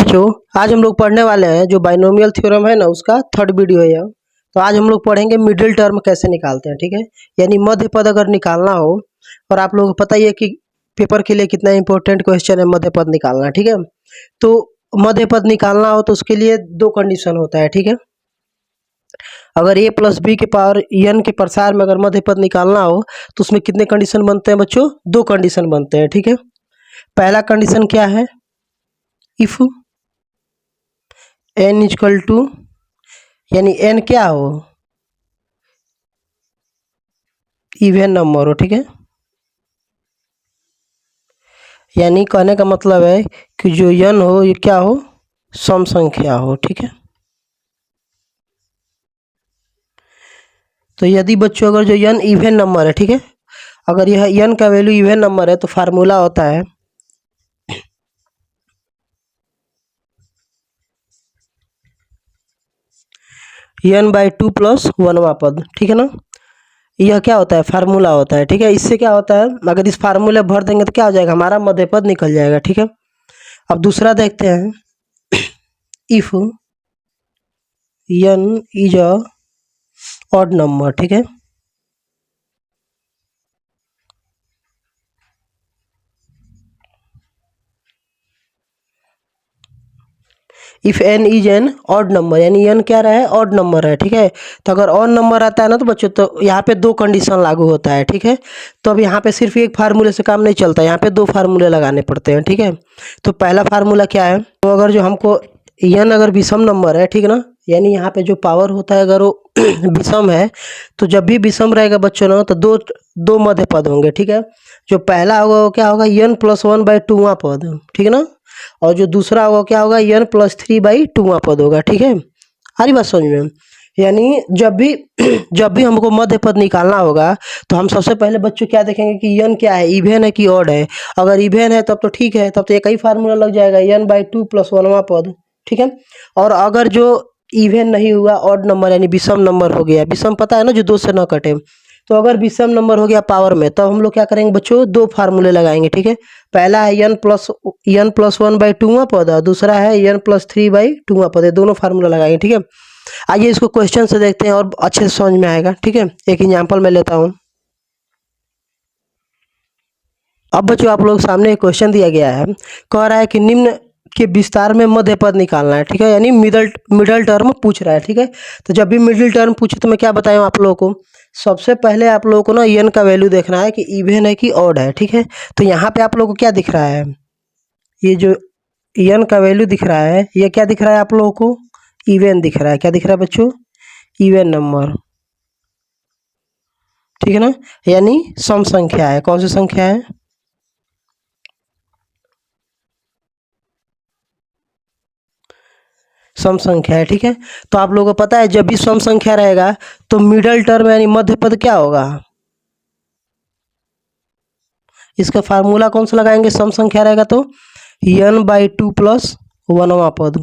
बच्चों, आज हम लोग पढ़ने वाले हैं जो बाइनोमियल थ्योरम है ना, उसका थर्ड वीडियो है यह। तो आज हम लोग पढ़ेंगे मिडिल टर्म कैसे निकालते हैं। ठीक है, यानी मध्य पद अगर निकालना हो, और आप लोगों को पता ही है कि पेपर के लिए कितना इंपॉर्टेंट क्वेश्चन है मध्य पद निकालना। ठीक है, तो मध्य पद निकालना हो तो उसके लिए दो कंडीशन होता है। ठीक है, अगर a प्लस बी के पावर n के प्रसार में अगर मध्य पद निकालना हो तो उसमें कितने कंडीशन बनते हैं बच्चों? दो कंडीशन बनते हैं। ठीक है, पहला कंडीशन क्या है? इफ n इजकल टू, यानी n क्या हो? इवन नंबर हो। ठीक है, यानी कहने का मतलब है कि जो n हो ये क्या हो? सम संख्या हो। ठीक है, तो यदि बच्चों अगर जो n इवन नंबर है, ठीक है, अगर यह n का वैल्यू इवन नंबर है तो फार्मूला होता है n/2 प्लस वनवा पद। ठीक है ना, यह क्या होता है? फार्मूला होता है। ठीक है, इससे क्या होता है, अगर इस फार्मूले भर देंगे तो क्या हो जाएगा? हमारा मध्य पद निकल जाएगा। ठीक है, अब दूसरा देखते हैं, if n is a odd number. ठीक है, if n is an odd number, यानी n क्या रहा है? ऑड नंबर है। ठीक है, तो अगर ऑड नंबर आता है ना तो बच्चों, तो यहाँ पे दो कंडीशन लागू होता है। ठीक है, तो अब यहाँ पे सिर्फ एक फार्मूले से काम नहीं चलता, यहाँ पे दो फार्मूले लगाने पड़ते हैं। ठीक है, तो पहला फार्मूला क्या है? तो अगर जो हमको n अगर विषम नंबर है, ठीक ना, यानी यहाँ पे जो पावर होता है अगर वो विषम है, तो जब भी विषम रहेगा बच्चों ना, तो दो दो मध्य पद होंगे। ठीक है, जो पहला होगा वो क्या होगा? n+1/2वां पद। ठीक है ना, और जो दूसरा होगा क्या होगा? n+3/2वां पद होगा। ठीक है, सारी बात समझ में? यानी जब भी जब भी हमको मध्य पद निकालना होगा तो हम सबसे पहले बच्चों क्या देखेंगे कि n क्या है? इवन है कि ऑड है? अगर इवन है तब तो ठीक है, तब तो एक ही फार्मूला लग जाएगा, n/2 प्लस वनवा पद। ठीक है, और अगर जो इवन नहीं हुआ, ऑड नंबर यानी विषम नंबर हो गया, विषम पता है ना, जो दो से न कटे, तो अगर विषम नंबर हो गया पावर में, तब हम लोग क्या करेंगे बच्चों? दो फार्मूले लगाएंगे। ठीक है, पहला है n+1/2वां पद, और दूसरा है n+3/2वां पद। ये दोनों फार्मूला लगाएंगे। ठीक है, आइए इसको क्वेश्चन से देखते हैं और अच्छे से समझ में आएगा। ठीक है, एक एग्जांपल मैं लेता हूँ। अब बच्चों आप लोग सामने एक क्वेश्चन दिया गया है, कह रहा है कि निम्न के विस्तार में मध्य पद निकालना है। ठीक है, यानी मिडल टर्म पूछ रहा है। ठीक है, तो जब भी मिडिल टर्म पूछे तो मैं क्या बताऊँ आप लोगों को? सबसे पहले आप लोगों को ना n का वैल्यू देखना है कि इवन है कि ऑड है। ठीक है, तो यहाँ पे आप लोगों को क्या दिख रहा है? ये जो n का वैल्यू दिख रहा है, ये क्या दिख रहा है आप लोगों को? इवन दिख रहा है। क्या दिख रहा है बच्चों? Even number. ठीक है ना, यानी सम संख्या है। कौन सी संख्या है? सम संख्या है। ठीक है, तो आप लोगों को पता है जब भी सम संख्या रहेगा तो मिडल टर्म यानी मध्य पद क्या होगा? इसका फार्मूला कौन सा लगाएंगे? सम संख्या रहेगा तो n/2 प्लस वनवा पद।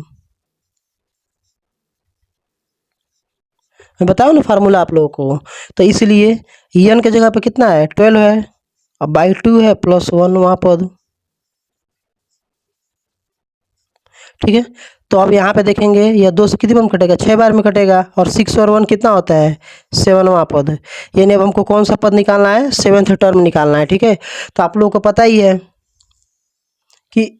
मैं बताऊँ ना फार्मूला आप लोगों को, तो इसलिए n के जगह पे कितना है? 12 है, और बाई 2 है प्लस वनवा पद। ठीक है, तो अब यहाँ पे देखेंगे यह दो से कितनी बार में कटेगा? 6 बार में कटेगा, और 6 और 1 कितना होता है? 7वां पद। यानी अब हमको कौन सा पद निकालना है? 7th टर्म निकालना है। ठीक है, तो आप लोगों को पता ही है कि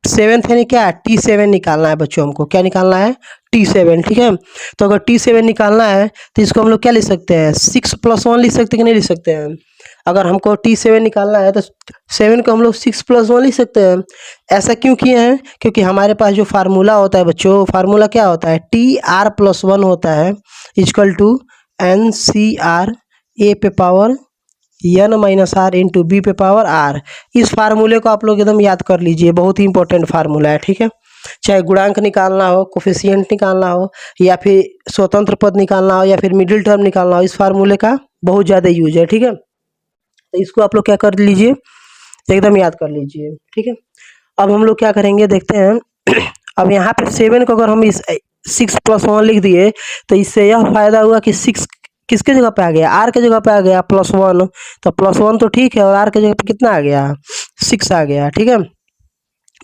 7th यानी क्या? T7 निकालना है बच्चों। हमको क्या निकालना है? T7। ठीक है, तो अगर T7 निकालना है तो इसको हम लोग क्या लिख सकते हैं? 6+1 लिख सकते हैं कि नहीं लिख सकते हैं? अगर हमको T7 निकालना है तो 7 को हम लोग 6+1 लिख सकते हैं। ऐसा क्यों किए हैं? क्योंकि हमारे पास जो फार्मूला होता है बच्चों, फार्मूला क्या होता है? TR+1 होता है, इजकल टू NCR A पे पावर n-r इंटू बी पे पावर r। इस फार्मूले को आप लोग एकदम याद कर लीजिए, बहुत ही इंपॉर्टेंट फार्मूला है। ठीक है, चाहे गुणांक निकालना हो, कोफिशिएंट निकालना हो, या फिर स्वतंत्र पद निकालना हो, या फिर मिडिल टर्म निकालना हो, इस फार्मूले का बहुत ज़्यादा यूज है। ठीक है, तो इसको आप लोग क्या कर लीजिए? एकदम याद कर लीजिए। ठीक है, अब हम लोग क्या करेंगे देखते हैं। अब यहाँ पे 7 को अगर हम इस 6+1 लिख दिए तो इससे यह फायदा हुआ कि 6 किसके जगह पे आ गया? आर के जगह पे आ गया, +1। तो +1 तो ठीक है, और आर के जगह पे कितना आ गया? 6 आ गया। ठीक है,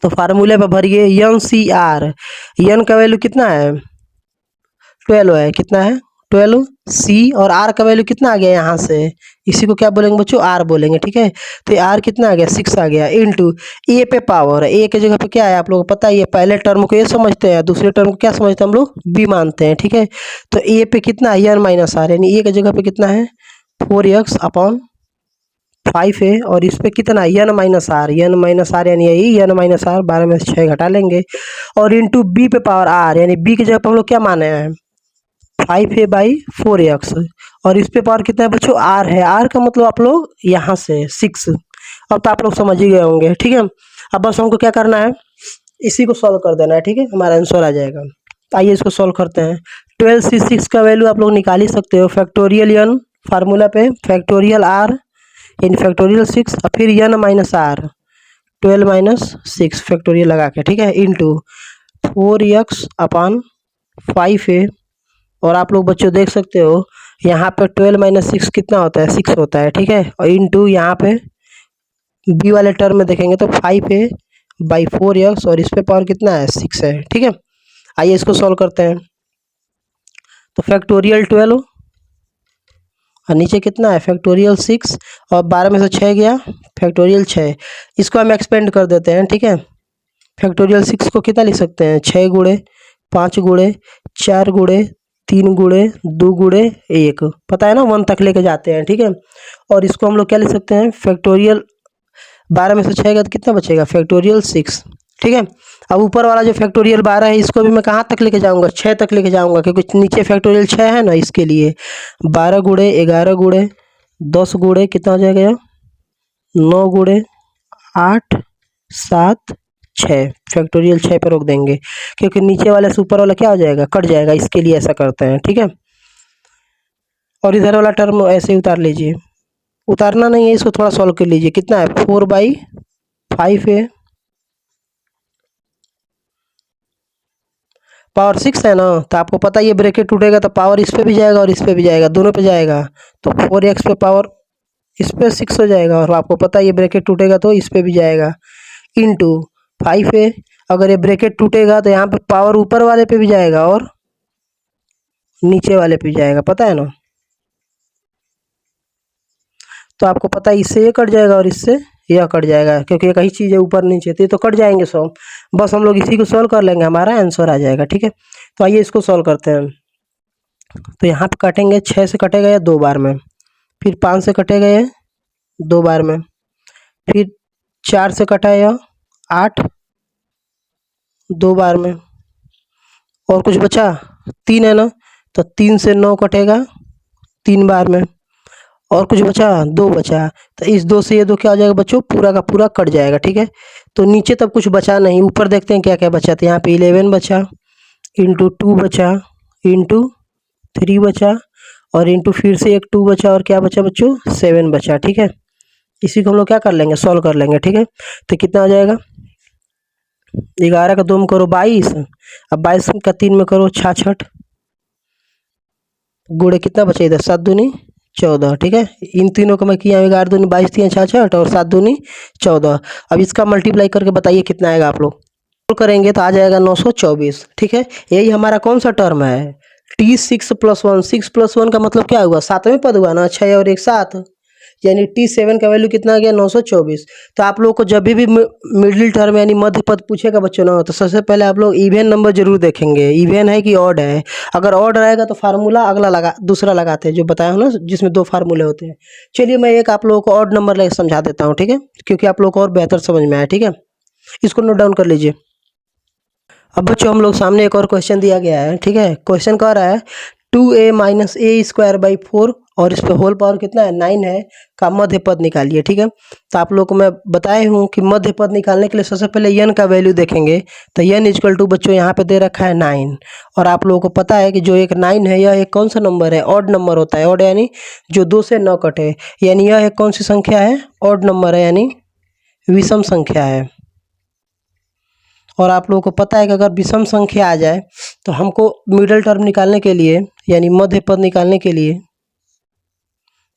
तो फार्मूले पे भरिए यन सी आर, यन का वैल्यू कितना है 12 है, कितना है 12 सी, और आर का वैल्यू कितना आ गया यहाँ से, इसी को क्या बोलेंगे बच्चों आर बोलेंगे, ठीक है। तो ये आर कितना आ गया 6 आ गया, इनटू ए पे पावर है, ए के जगह पे क्या है आप लोगों को पता है, ये पहले टर्म को ए समझते हैं, दूसरे टर्म को क्या समझते हैं हम लोग बी मानते हैं, ठीक है। तो ए पे कितना है यन माइनस आर, यानी ए के जगह पे कितना है 4x अपॉन 5 है, और इस पे कितना n minus r, n minus r यानी यही यन माइनस आर, 12 में से 6 घटा लेंगे, और इंटू बी पे पावर आर, यानी बी की जगह पर हम लोग क्या माने हैं 5a/4x, और इस पे पावर कितना है बच्चों आर है, आर का मतलब आप लोग यहाँ से 6, अब तो आप लोग समझ ही गए होंगे, ठीक है। अब बस हमको क्या करना है, इसी को सॉल्व कर देना है, ठीक है, हमारा आंसर आ जाएगा। तो आइए इसको सॉल्व करते हैं। 12c6 का वैल्यू आप लोग निकाल ही सकते हो, फैक्टोरियल यन फार्मूला पे, फैक्टोरियल आर यानी फैक्टोरियल 6, और फिर n minus r 12 minus 6 factorial लगा के, ठीक है, इंटू 4x अपॉन 5a, और आप लोग बच्चों देख सकते हो यहाँ पे 12 माइनस 6 कितना होता है 6 होता है, ठीक है, और इंटू यहाँ पे बी वाले टर्म में देखेंगे तो 5a/4x, और इस पे पावर कितना है 6 है, ठीक है। आइए इसको सॉल्व करते हैं। तो फैक्टोरियल 12 और नीचे कितना है फैक्टोरियल 6, और 12 में से 6 गया फैक्टोरियल 6, इसको हम एक्सपेंड कर देते हैं, ठीक है। फैक्टोरियल 6 को कितना लिख सकते हैं 6 गुणे 5 गुणे 4 गुणे 3 गुणे 2 गुणे 1, पता है ना 1 तक लेके जाते हैं, ठीक है। और इसको हम लोग क्या लिख सकते हैं फैक्टोरियल 12 में से 6 गया तो कितना बचेगा फैक्टोरियल 6, ठीक है। अब ऊपर वाला जो फैक्टोरियल 12 है इसको भी मैं कहाँ तक लेके जाऊँगा 6 तक लेके जाऊँगा, क्योंकि नीचे फैक्टोरियल 6 है ना, इसके लिए 12 गुणे 11 गुणे 10 गुणे कितना हो जाएगा 9 गुणे 8 7 6, फैक्टोरियल 6 पे रोक देंगे, क्योंकि नीचे वाले से ऊपर वाला क्या हो जाएगा कट जाएगा, इसके लिए ऐसा करते हैं, ठीक है। और इधर वाला टर्म ऐसे ही उतार लीजिए, उतारना नहीं है इसको थोड़ा सॉल्व कर लीजिए, कितना है 4/5 है, पावर 6 है ना, तो आपको पता है ये ब्रैकेट टूटेगा तो पावर इस पे भी जाएगा और इस पे भी जाएगा, दोनों पे जाएगा, तो 4x पे पावर इस पे 6 हो जाएगा, और आपको पता है ये ब्रैकेट टूटेगा तो इस पे भी जाएगा, इंटू 5 है, अगर ये ब्रैकेट टूटेगा तो यहाँ पे पावर ऊपर वाले पे भी जाएगा और नीचे वाले पे भी जाएगा, पता है ना। तो आपको पता है इससे ये कट जाएगा और इससे यह कट जाएगा, क्योंकि एक ही चीज़ है ऊपर नीचे, तो ये तो कट जाएंगे सब, बस हम लोग इसी को सॉल्व कर लेंगे, हमारा आंसर आ जाएगा, ठीक है। तो आइए इसको सॉल्व करते हैं। तो यहाँ पे काटेंगे 6 से कटेगा या 2 बार में, फिर 5 से कटेगा या 2 बार में, फिर 4 से कटा या 8 2 बार में, और कुछ बचा 3 है ना, तो 3 से 9 कटेगा 3 बार में, और कुछ बचा 2 बचा, तो इस 2 से ये 2 क्या हो जाएगा बच्चों पूरा का पूरा कट जाएगा, ठीक है। तो नीचे तब कुछ बचा नहीं, ऊपर देखते हैं क्या क्या बचा, तो यहाँ पे 11 बचा, इंटू 2 बचा, इंटू 3 बचा, और इंटू फिर से एक 2 बचा, और क्या बचा बच्चों 7 बचा, ठीक है। इसी को हम लोग क्या कर लेंगे सॉल्व कर लेंगे, ठीक है। तो कितना हो जाएगा 11 का 2 में करो 22, अब 22 का 3 में करो 66, गुणे कितना बचा इधर 7 दूनी 14, ठीक है। इन तीनों को मैं किया 11 दूनी 22 3 66 और 7 दूनी 14, अब इसका मल्टीप्लाई करके बताइए कितना आएगा, आप लोग करेंगे तो आ जाएगा 924, ठीक है। यही हमारा कौन सा टर्म है T6 + 1, 6 + 1 का मतलब क्या हुआ 7वें पद हुआ ना, 6 और 1 7, यानी T7 का वैल्यू कितना आ गया 924। तो आप लोग को जब भी मिडिल टर्म यानी मध्य पद पूछेगा बच्चों ना, तो सबसे पहले आप लोग इवन नंबर जरूर देखेंगे, इवन है कि ऑड है, अगर ऑड रहेगा तो फार्मूला अगला दूसरा लगाते हैं जो बताया हूँ ना, जिसमें 2 फार्मूले होते हैं। चलिए मैं एक आप लोगों को ऑड नंबर लेकर समझा देता हूँ, ठीक है, क्योंकि आप लोग को और बेहतर समझ में आया, ठीक है। इसको नोट डाउन कर लीजिए। अब बच्चों हम लोग सामने एक और क्वेश्चन दिया गया है, ठीक है। क्वेश्चन कह रहा है 2a - a² / 4, और इस पे होल पावर कितना है 9 है, का मध्य पद निकालिए, ठीक है। तो आप लोग को मैं बताया हूँ कि मध्य पद निकालने के लिए सबसे पहले n का वैल्यू देखेंगे, तो n = बच्चों यहाँ पे दे रखा है 9, और आप लोगों को पता है कि जो एक 9 है यह एक कौन सा नंबर है ऑड नंबर होता है, ऑड यानी जो 2 से न कटे, यानी यह एक कौन सी संख्या है ऑड नंबर है, यानी विषम संख्या है। और आप लोगों को पता है कि अगर विषम संख्या आ जाए तो हमको मिडिल टर्म निकालने के लिए यानी मध्य पद निकालने के लिए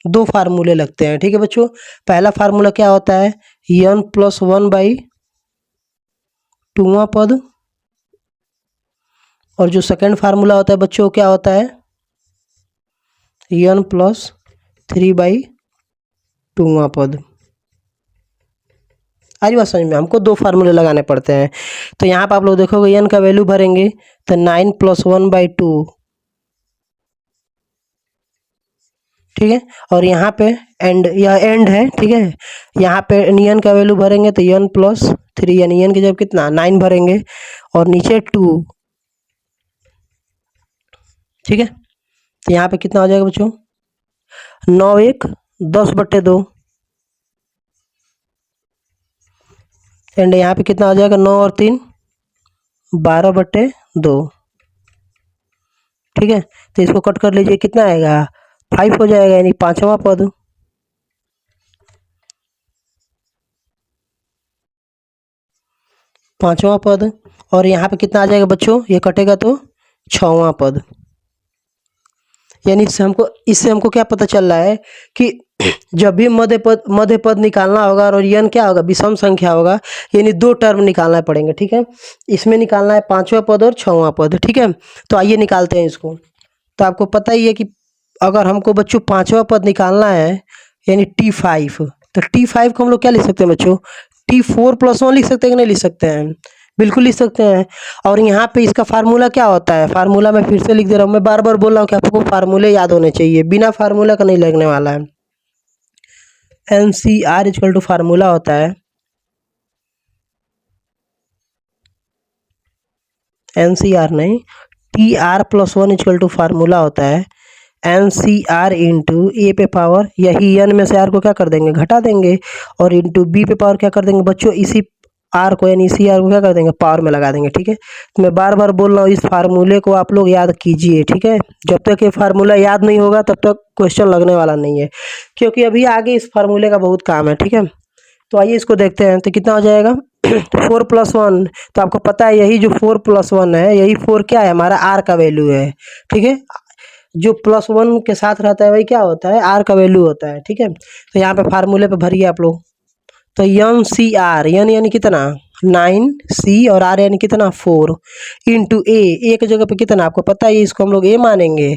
2 फार्मूले लगते हैं, ठीक है बच्चों। पहला फार्मूला क्या होता है n + 1 2वां पद, और जो सेकंड फार्मूला होता है बच्चों क्या होता है, n प्लस 3/2वां पद। आज बात समझ में, हमको दो फार्मूले लगाने पड़ते हैं। तो यहाँ पर आप लोग देखोगे n का वैल्यू भरेंगे तो 9 + 1/2, ठीक है। और यहाँ पे एंड, यह एंड है, ठीक है। यहाँ पे n का वैल्यू भरेंगे तो n + 3, यानी n की जब कितना 9 भरेंगे और नीचे 2, ठीक है। तो यहाँ पे कितना हो जाएगा बच्चों, 9 1 10/2, एंड यहाँ पे कितना हो जाएगा, 9 और 3 12/2, ठीक है। तो इसको कट कर लीजिए, कितना आएगा, 5 हो जाएगा, यानी 5वां पद। पांचवा पद, और यहाँ पे कितना आ जाएगा बच्चों, ये कटेगा तो 6वां पद। यानी इससे हमको क्या पता चल रहा है कि जब भी मध्य पद निकालना होगा और n क्या होगा, विषम संख्या होगा, यानी दो टर्म निकालना पड़ेंगे, ठीक है। इसमें निकालना है 5वां पद और 6वां पद, ठीक है। तो आइए निकालते हैं इसको। तो आपको पता ही है कि अगर हमको बच्चों 5वां पद निकालना है यानी T5, तो T5 को हम लोग क्या लिख सकते हैं बच्चों, T4 + 1 लिख सकते हैं कि नहीं लिख सकते हैं, बिल्कुल लिख सकते हैं। और यहाँ पे इसका फार्मूला क्या होता है, फार्मूला मैं फिर से लिख दे रहा हूँ, मैं बार बार बोल रहा हूँ कि आपको फार्मूले याद होने चाहिए, बिना फार्मूला का नहीं लगने वाला है। NCR इक्वल टू फार्मूला होता है, NCR नहीं, TR + 1 इक्वल टू फार्मूला होता है NCR इंटू ए पे पावर, यही n में से r को क्या कर देंगे, घटा देंगे, और इंटू b पे पावर क्या कर देंगे बच्चों, इसी r को यानी इसी r को क्या कर देंगे, पावर में लगा देंगे, ठीक है। तो मैं बार बार बोल रहा हूँ, इस फार्मूले को आप लोग याद कीजिए, ठीक है। जब तक ये फार्मूला याद नहीं होगा तब तक क्वेश्चन लगने वाला नहीं है, क्योंकि अभी आगे इस फार्मूले का बहुत काम है, ठीक है। तो आइए इसको देखते हैं, तो कितना हो जाएगा 4 + 1, तो आपको पता है यही जो 4 + 1 है, यही 4 क्या है, हमारा r का वैल्यू है, ठीक है। जो +1 के साथ रहता है वही क्या होता है, r का वैल्यू होता है, ठीक है। तो यहाँ पे फार्मूले पे भरिए आप लोग। तो NCR, यानी कितना 9C, और R यानी कितना 4, इंटू ए की जगह पे कितना आपको पता है, इसको हम लोग a मानेंगे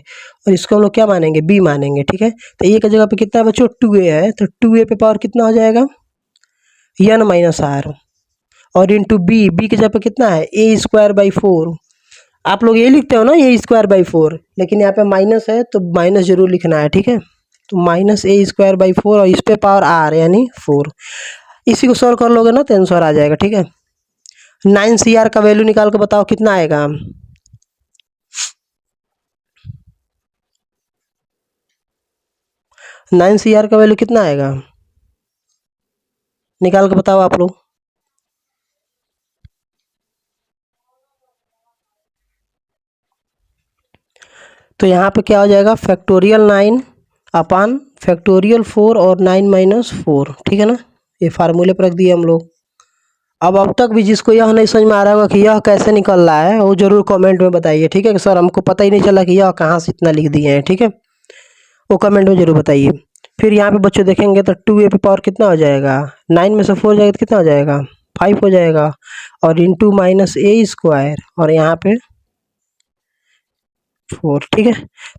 और इसको हम लोग क्या मानेंगे, b मानेंगे, ठीक है। तो a की जगह पे कितना बच्चों 2a है, तो 2a पे पावर कितना हो जाएगा, n - r, और इंटू b की जगह पे कितना है, a²/4। आप लोग ये लिखते हो ना, a²/4, लेकिन यहाँ पे माइनस है तो माइनस जरूर लिखना है, ठीक है। तो -a²/4 और इस पे पावर r यानी 4, इसी को सॉल्व कर लोगे ना तो आंसर आ जाएगा, ठीक है। 9CR का वैल्यू निकाल के बताओ कितना आएगा, 9CR का वैल्यू कितना आएगा, निकाल के बताओ आप लोग। तो यहाँ पे क्या हो जाएगा, फैक्टोरियल 9 अपान फैक्टोरियल 4 और 9 - 4, ठीक है ना। ये फार्मूले पर रख दिए हम लोग। अब तक भी जिसको यह नहीं समझ में आ रहा होगा कि यह कैसे निकल रहा है, वो जरूर कमेंट में बताइए, ठीक है कि सर हमको पता ही नहीं चला कि यह कहाँ से इतना लिख दिए हैं, ठीक है। वो कमेंट में जरूर बताइए। फिर यहाँ पे बच्चों देखेंगे तो 2a पे पावर कितना हो जाएगा, 9 में से 4 जाएगा तो कितना हो जाएगा, 5 हो जाएगा, और इंटू -a², और यहाँ पे 4, ठीक है।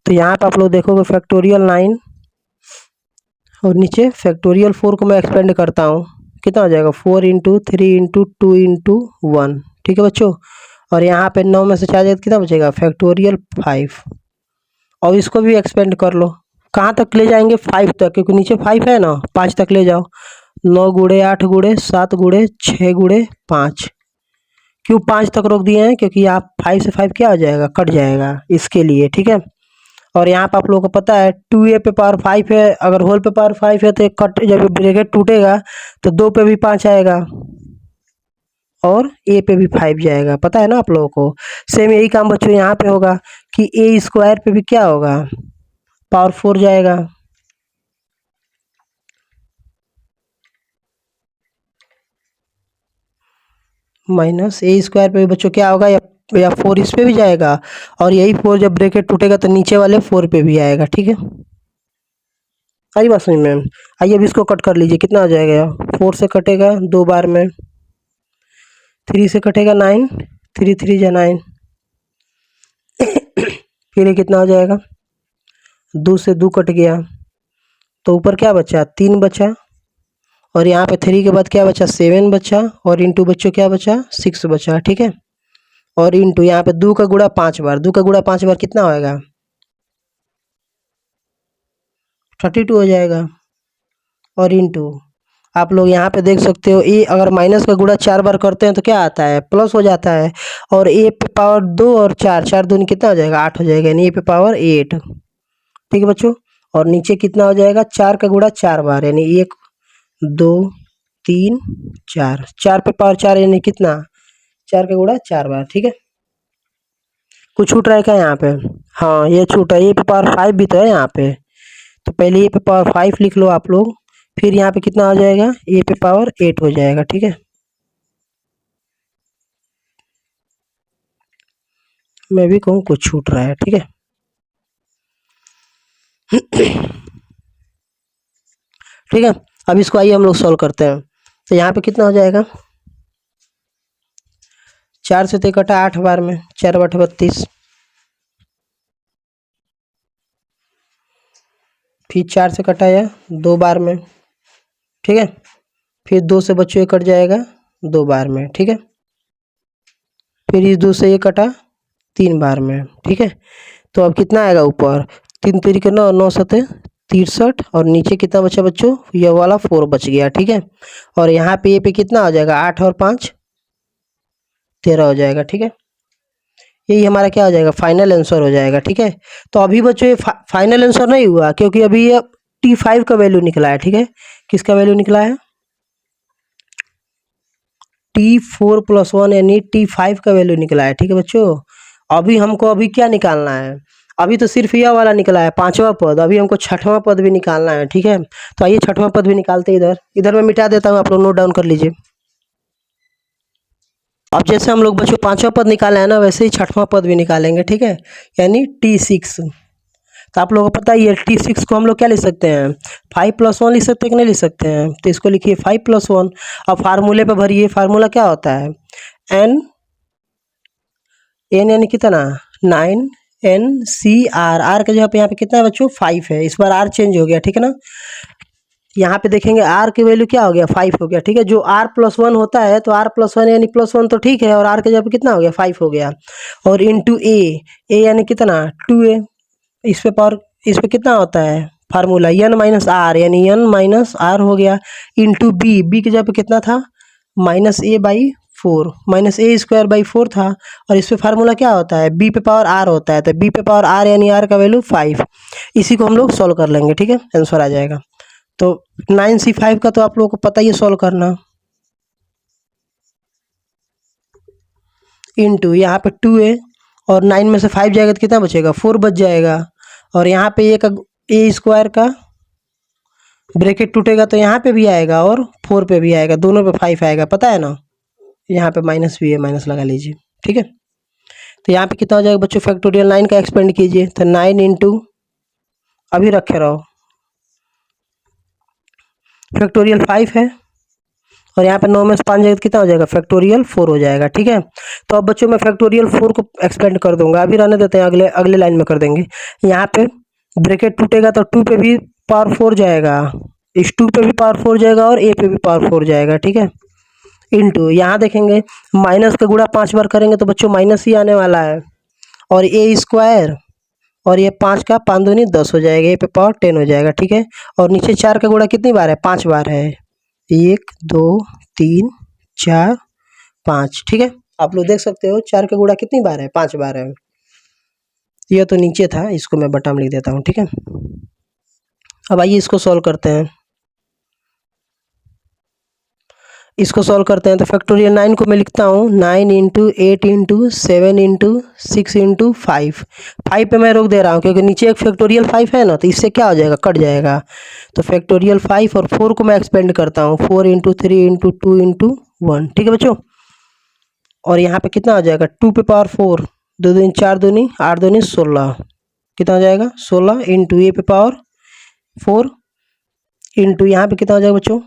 तो यहाँ पे आप लोग देखोगे फैक्टोरियल 9 और नीचे फैक्टोरियल 4 को मैं एक्सपेंड करता हूँ, कितना हो जाएगा 4 × 3 × 2 × 1, ठीक है बच्चों। और यहाँ पे 9 में से 4 जाएगा तो कितना बचेगा, फैक्टोरियल 5, और इसको भी एक्सपेंड कर लो, कहाँ तक ले जाएंगे 5 तक, क्योंकि नीचे 5 है ना, 5 तक ले जाओ, 9 × 8 × 7 × 6 × 5, क्यों 5 तक रोक दिए हैं, क्योंकि आप 5 से 5 क्या हो जाएगा, कट जाएगा, इसके लिए, ठीक है। और यहाँ पे आप लोगों को पता है 2a पे पावर 5 है, अगर होल पे पावर 5 है तो कट, जब ब्रैकेट टूटेगा तो 2 पे भी 5 आएगा और a पे भी 5 जाएगा, पता है ना आप लोगों को। सेम यही काम बच्चों यहाँ पे होगा कि a² पे भी क्या होगा, पावर 4 जाएगा, -a² पे भी बच्चों क्या होगा, या 4 इस पे भी जाएगा, और यही 4 जब ब्रैकेट टूटेगा तो नीचे वाले 4 पे भी आएगा, ठीक है। आई बात समझ में। आइए अब इसको कट कर लीजिए, कितना हो जाएगा, 4 से कटेगा 2 बार में, 3 से कटेगा 9, 3 3 जा 9, फिर ये कितना हो जाएगा, 2 से 2 कट गया, तो ऊपर क्या बचा, 3 बचा, और यहाँ पे 3 के बाद क्या बचा, 7 बचा, और इंटू बच्चों क्या बचा, 6 बचा, ठीक है। और इंटू यहाँ पे 2 का गुणा 5 बार, 2 का गुणा 5 बार कितना होएगा, 32 हो जाएगा। और इंटू आप लोग यहाँ पे देख सकते हो, ए अगर माइनस का गुणा 4 बार करते हैं तो क्या आता है, प्लस हो जाता है। और ए पे पावर 2 और 4, 4 दूनी कितना हो जाएगा, 8 हो जाएगा, यानी ए पे पावर 8, ठीक है बच्चों। और नीचे कितना हो जाएगा, 4 का गुणा 4 बार, यानी 1 2 3 4, 4 पे पावर 4 यानी कितना, 4 का गुणा 4 बार, ठीक है। कुछ छूट रहा है क्या यहाँ पे, हाँ ये छूटा, ए पे पावर 5 भी तो है यहाँ पे, तो पहले ए पे पावर 5 लिख लो आप लोग, फिर यहाँ पे कितना हो जाएगा, ए पे पावर 8 हो जाएगा, ठीक है। मैं भी कहूँ कुछ छूट रहा है, ठीक है। ठीक है, अब इसको आइए हम लोग सॉल्व करते हैं। तो यहाँ पे कितना हो जाएगा, 4 से 3 कटा 8 बार में, 4 बटे 32, फिर 4 से कटाया 2 बार में, ठीक है। फिर 2 से बच्चों ये कट जाएगा 2 बार में, ठीक है। फिर इस 2 से ये कटा 3 बार में, ठीक है। तो अब कितना आएगा ऊपर, 3 3 9, 9 7 63, और नीचे कितना बचा बच्चों, ये वाला 4 बच गया, ठीक है। और यहाँ पे ये पे कितना हो जाएगा, 8 और 5 13 हो जाएगा, ठीक है। यही हमारा क्या हो जाएगा, फाइनल आंसर हो जाएगा, ठीक है। तो अभी बच्चों ये फाइनल आंसर नहीं हुआ, क्योंकि अभी ये T5 का वैल्यू निकला है, ठीक है। किसका वैल्यू निकला है, T4 + 1 यानी T5 का वैल्यू निकला है, ठीक है बच्चों। अभी हमको अभी क्या निकालना है, अभी तो सिर्फ यह वाला निकला है 5वां पद, अभी हमको 6वां पद भी निकालना है, ठीक है। तो आइए 6वां पद भी निकालते हैं, इधर इधर मैं मिटा देता हूँ, आप लोग नोट डाउन कर लीजिए। अब जैसे हम लोग बच्चों 5वां पद निकाले हैं ना, वैसे ही 6वां पद भी निकालेंगे, ठीक है, यानी T6। तो आप लोगों को पता ही है, T6 को हम लोग क्या लिख सकते हैं, 5 + 1 लिख सकते हैं कि नहीं लिख सकते हैं, तो इसको लिखिए 5 + 1। अब फार्मूले पे भरिए, फार्मूला क्या होता है, एन एन यानी कितना, 9 NCR, आर के जगह पे यहाँ पे कितना है बच्चों, 5 है, इस बार आर चेंज हो गया, ठीक है ना। यहाँ पे देखेंगे आर की वैल्यू क्या हो गया, 5 हो गया, ठीक है। जो R+1 होता है तो R+1 यानी +1 तो ठीक है, और आर के जगह पे कितना हो गया, 5 हो गया। और इंटू ए यानी कितना, 2a, इस पे पावर, इस पे कितना होता है फार्मूला, n - r, यानी n - r हो गया। इंटू बी के जगह पे कितना था, -a/4, -a²/4 था। और इस पे फार्मूला क्या होता है, b पे पावर r होता है, तो b पे पावर r यानी r का वैल्यू 5। इसी को हम लोग सॉल्व कर लेंगे, ठीक है, आंसर आ जाएगा। तो 9C5 का तो आप लोगों को पता ही है सॉल्व करना। इंटू यहाँ पे 2a, और 9 में से 5 जाएगा तो कितना बचेगा, 4 बच जाएगा। और यहाँ पे a² का ब्रैकेट टूटेगा तो यहाँ पे भी आएगा और 4 पे भी आएगा, दोनों पे 5 आएगा, पता है ना। यहाँ पे माइनस भी है, माइनस लगा लीजिए, ठीक है। तो यहाँ पे कितना हो जाएगा बच्चों, फैक्टोरियल 9 का एक्सपेंड कीजिए, तो 9 इंटू, अभी रखे रहो, फैक्टोरियल 5 है, और यहाँ पे 9 में से 5 जाएगा तो कितना हो जाएगा, फैक्टोरियल 4 हो जाएगा, ठीक है। तो अब बच्चों मैं फैक्टोरियल 4 को एक्सपेंड कर दूंगा, अभी रहने देते हैं, अगले अगले लाइन में कर देंगे। यहाँ पे ब्रैकेट टूटेगा तो 2 पे भी पावर 4 जाएगा, इस 2 पे भी पावर 4 जाएगा, और ए पे भी पावर 4 जाएगा, ठीक है। इंटू यहाँ देखेंगे, माइनस का गुणा 5 बार करेंगे तो बच्चों माइनस ही आने वाला है, और a², और ये 5 का 5 दूनी 10 हो जाएगा, ए पे पावर 10 हो जाएगा, ठीक है। और नीचे 4 का गुणा कितनी बार है, 5 बार है, 1 2 3 4 5, ठीक है। आप लोग देख सकते हो 4 का गुणा कितनी बार है, 5 बार है। ये तो नीचे था, इसको मैं बटन लिख देता हूँ, ठीक है। अब आइए इसको सॉल्व करते हैं। इसको सॉल्व करते हैं तो फैक्टोरियल 9 को मैं लिखता हूँ 9 इंटू 8 इंटू 7 इंटू 6 इंटू 5। 5 पे मैं रोक दे रहा हूँ क्योंकि नीचे एक फैक्टोरियल 5 है ना, तो इससे क्या हो जाएगा, कट जाएगा। तो फैक्टोरियल 5 और 4 को मैं एक्सपेंड करता हूँ, 4 इंटू 3 इंटू 2 इंटू 1, ठीक है बच्चों। और यहाँ पे कितना हो जाएगा, 2 पे पावर 4, 2 दूनी 4 दूनी 8 दूनी 16, कितना हो जाएगा 16, इंटू ए पे पावर 4, इंटू यहाँ पे कितना हो जाएगा बच्चों,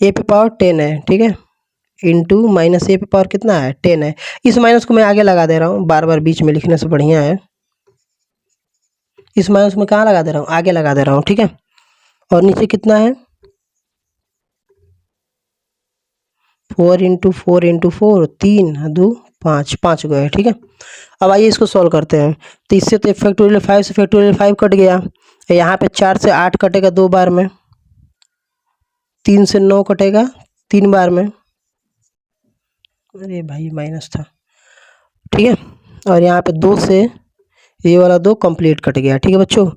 ए पे पावर 10 है, ठीक है, इंटू माइनस ए पे पावर कितना है 10 है। इस माइनस को मैं आगे लगा दे रहा हूँ, बार बार बीच में लिखने से बढ़िया है। इस माइनस में कहाँ लगा दे रहा हूँ, आगे लगा दे रहा हूँ, ठीक है। और नीचे कितना है 4 3 2 5 5 गए, ठीक है। अब आइए इसको सॉल्व करते हैं। तो इससे तो फैक्टोरियल 5 से फैक्टोरियल 5 कट गया। यहाँ पे 4 से 8 कटेगा 2 बार में, 3 से 9 कटेगा 3 बार में। अरे भाई माइनस था, ठीक है। और यहाँ पे 2 से ये वाला 2 कंप्लीट कट गया, ठीक है बच्चों।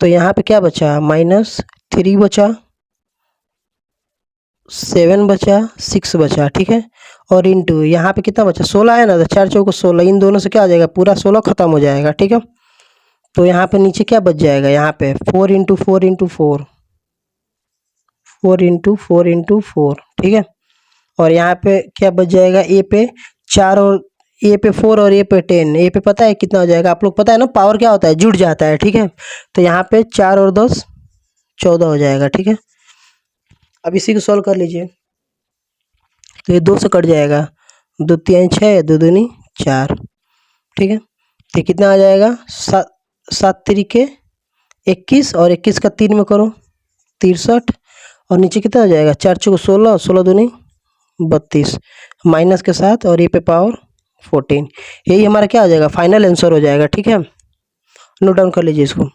तो यहाँ पे क्या बचा, -3 बचा, 7 बचा, 6 बचा, ठीक है। और इंटू यहाँ पे कितना बचा 16 है ना, तो 4 चौको 16, इन दोनों से क्या आ जाएगा पूरा 16 खत्म हो जाएगा, ठीक है। तो यहाँ पे नीचे क्या बच जाएगा, यहाँ पे 4 इंटू 4 इंटू 4 4 इंटू 4 इंटू 4, ठीक है। और यहाँ पे क्या बच जाएगा, ए पे 4 और ए पे 4 और ए पे 10। ए पे पता है कितना हो जाएगा, आप लोग पता है ना, पावर क्या होता है, जुड़ जाता है, ठीक है। तो यहाँ पे 4 और 10 14 हो जाएगा, ठीक है। अब इसी को सॉल्व कर लीजिए। तो ये 2 से कट जाएगा, 2 3 6, 2 दूनी 4, ठीक है। तो कितना आ जाएगा 7 तिरिके 21, और 21 का 3 में करो 63, और नीचे कितना आ जाएगा 4 चौको 16, 16 दूनी 32 माइनस के साथ, और ये पे पावर 14। यही हमारा क्या आ जाएगा, फाइनल आंसर हो जाएगा, ठीक है। नोट डाउन कर लीजिए इसको।